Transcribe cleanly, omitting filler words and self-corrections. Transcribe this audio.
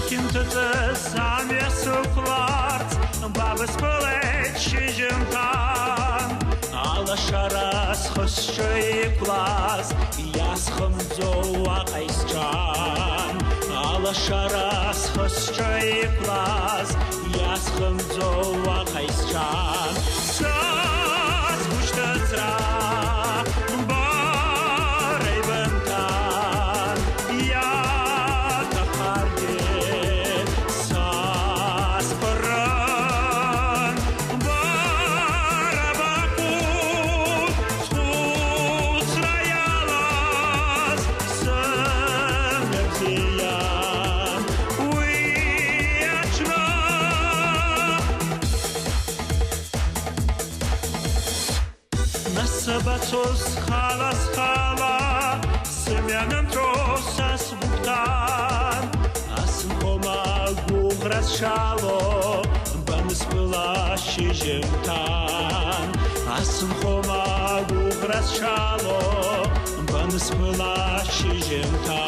Kintută samia suplart, babas păleci și jântan. Ala șaras hăsșăi plas, ias hămzoa caiscan. Ala șaras hăsșăi plas, ias hămzoa caiscan. Să-ți buștă-ți-ra, barei bântan, iată harde, să-ți părăn, bara bacul, tu-ți raialas, să-mi-ți-iam, uiaci-na. Nasăbățos hala, să-mi-anîntr-o-sas buctan. Asân homa gugras șalo, bănăs păla și jântan. Asân homa gugras șalo, bănăs păla și jântan.